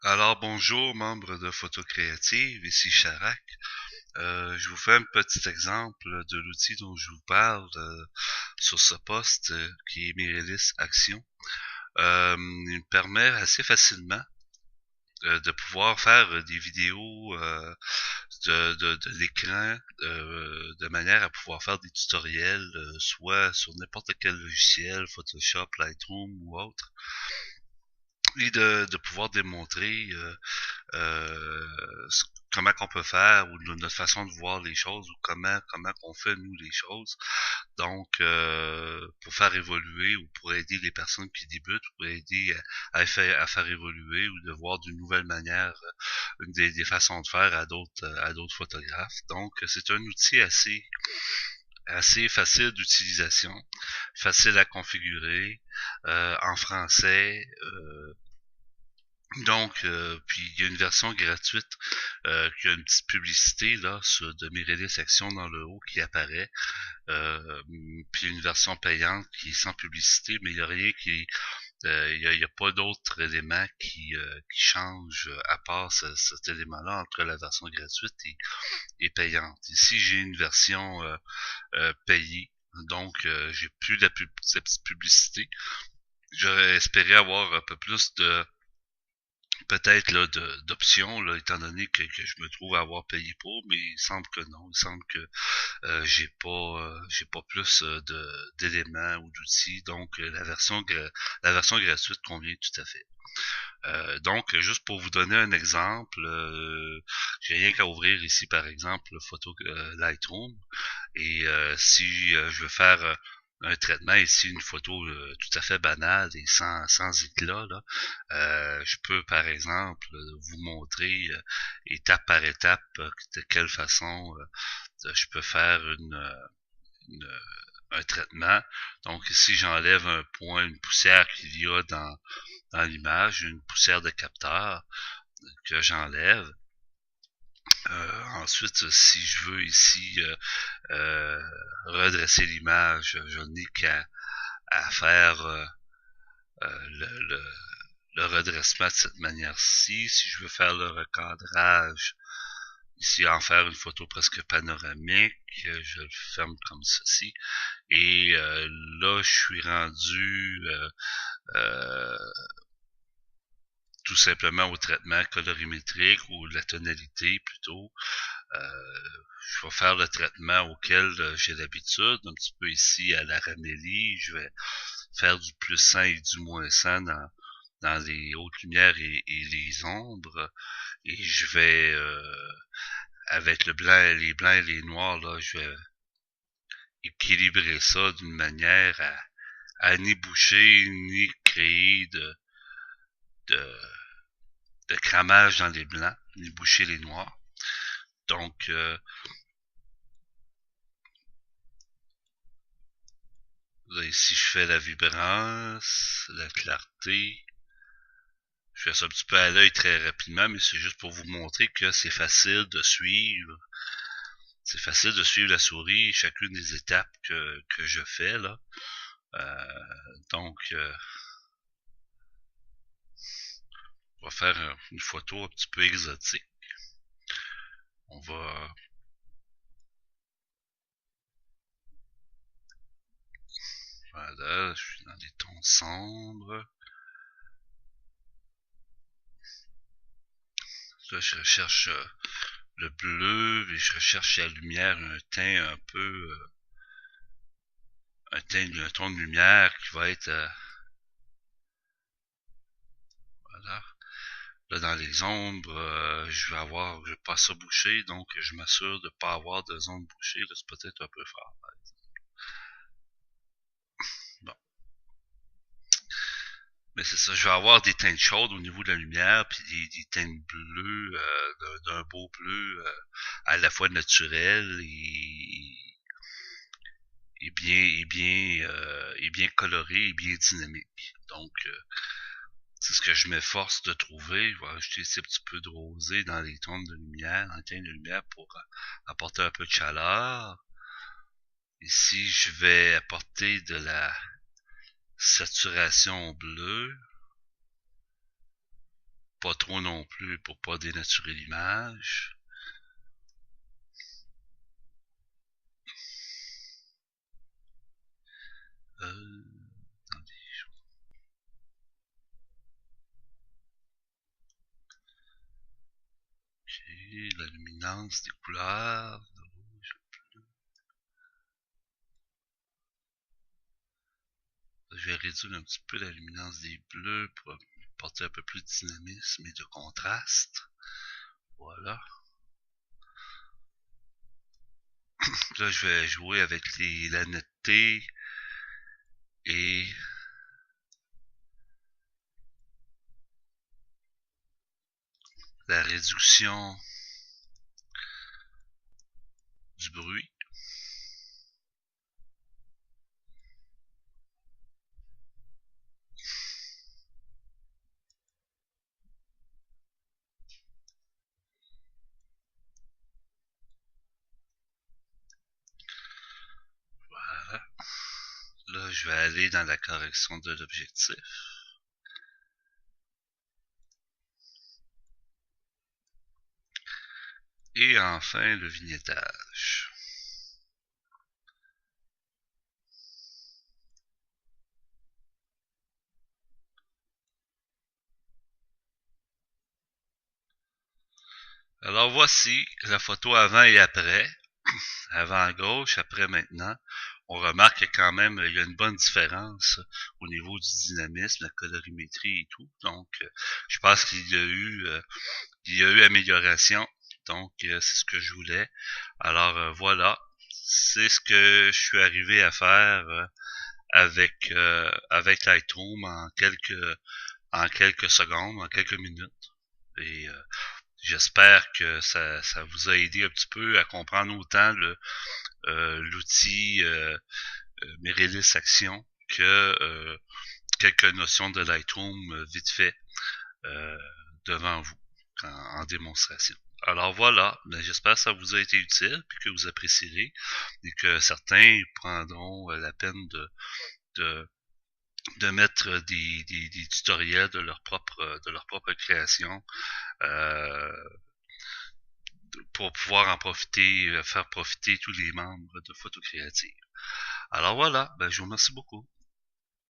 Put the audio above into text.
Alors bonjour, membres de Photo Créative, ici Charac. Je vous fais un petit exemple de l'outil dont je vous parle sur ce poste qui est Mirrorless Action. Il me permet assez facilement de pouvoir faire des vidéos de l'écran de manière à pouvoir faire des tutoriels, soit sur n'importe quel logiciel, Photoshop, Lightroom ou autre, et de pouvoir démontrer comment qu'on peut faire ou notre façon de voir les choses ou comment qu'on fait nous les choses. Donc pour faire évoluer ou pour aider les personnes qui débutent, pour aider à faire évoluer ou de voir d'une nouvelle manière des façons de faire à d'autres photographes. Donc c'est un outil assez facile d'utilisation, facile à configurer en français. Donc, puis il y a une version gratuite qui a une petite publicité là de Mirrorless Action dans le haut qui apparaît. Puis une version payante qui est sans publicité, mais il y a rien qui, il y a pas d'autres éléments qui changent à part cet élément-là entre la version gratuite et payante. Ici, j'ai une version payée, donc j'ai plus cette petite publicité. J'aurais espéré avoir un peu plus de peut-être là d'options là étant donné que je me trouve à avoir payé pour, mais il semble que non, il semble que j'ai pas plus de d'éléments ou d'outils, donc la version gratuite convient tout à fait. Donc juste pour vous donner un exemple, j'ai rien qu'à ouvrir ici par exemple le photo Lightroom et si je veux faire un traitement ici, une photo tout à fait banale et sans éclat, là, je peux par exemple vous montrer étape par étape de quelle façon je peux faire une, un traitement. Donc ici j'enlève un point, une poussière qu'il y a dans l'image, une poussière de capteur que j'enlève. Ensuite, si je veux ici redresser l'image, je n'ai à faire le, le redressement de cette manière-ci. Si je veux faire le recadrage, ici en faire une photo presque panoramique, je le ferme comme ceci. Et là, je suis rendu euh, tout simplement au traitement colorimétrique ou la tonalité plutôt. Je vais faire le traitement auquel j'ai l'habitude, un petit peu ici à la Ramelli. Je vais faire du plus 100 et du moins 100 dans les hautes lumières et les ombres. Et je vais, avec le blanc, les blancs et les noirs, là, je vais équilibrer ça d'une manière à ni boucher, ni créer de, de cramage dans les blancs, ni boucher les noirs. Donc, là, ici, je fais la vibrance, la clarté. Je fais ça un petit peu à l'œil très rapidement, mais c'est juste pour vous montrer que c'est facile de suivre. C'est facile de suivre la souris, chacune des étapes que je fais, là. Donc, on va faire une photo un petit peu exotique. On va... Voilà, je suis dans des tons sombres. Là, je recherche le bleu et je recherche la lumière, un teint un peu... un ton de lumière qui va être... voilà. Là, dans les ombres, je vais pas ça bouché, donc je m'assure de pas avoir de zone bouchée. Là, c'est peut-être un peu fort. Bon. Mais c'est ça, je vais avoir des teintes chaudes au niveau de la lumière, puis des teintes bleues, d'un beau bleu à la fois naturel et bien coloré et bien dynamique. Donc, c'est ce que je m'efforce de trouver. Je vais ajouter ici un petit peu de rosé dans les tons de lumière, dans les teintes de lumière pour apporter un peu de chaleur. Ici, je vais apporter de la saturation bleue pas trop non plus pour pas dénaturer l'image. Attendez. Ok, la luminance des couleurs. Je vais réduire un petit peu la luminance des bleus pour apporter un peu plus de dynamisme et de contraste. Voilà. Là, je vais jouer avec la netteté et la réduction du bruit. Voilà. Là, je vais aller dans la correction de l'objectif. Et enfin, le vignettage. Alors voici la photo avant et après. Avant à gauche, après maintenant. On remarque que quand même, il y a une bonne différence au niveau du dynamisme, la colorimétrie et tout. Donc, je pense il y a eu amélioration. Donc, c'est ce que je voulais. Alors, voilà. C'est ce que je suis arrivé à faire avec Lightroom en quelques secondes, en quelques minutes. Et j'espère que ça vous a aidé un petit peu à comprendre autant l'outil Mirrorless Action que quelques notions de Lightroom vite fait euh, devant vous en démonstration. Alors voilà, ben, j'espère que ça vous a été utile puis que vous apprécierez et que certains prendront la peine de, de mettre des tutoriels de leur propre création euh, pour pouvoir en profiter, faire profiter tous les membres de Photo Créative. Alors voilà, ben, je vous remercie beaucoup.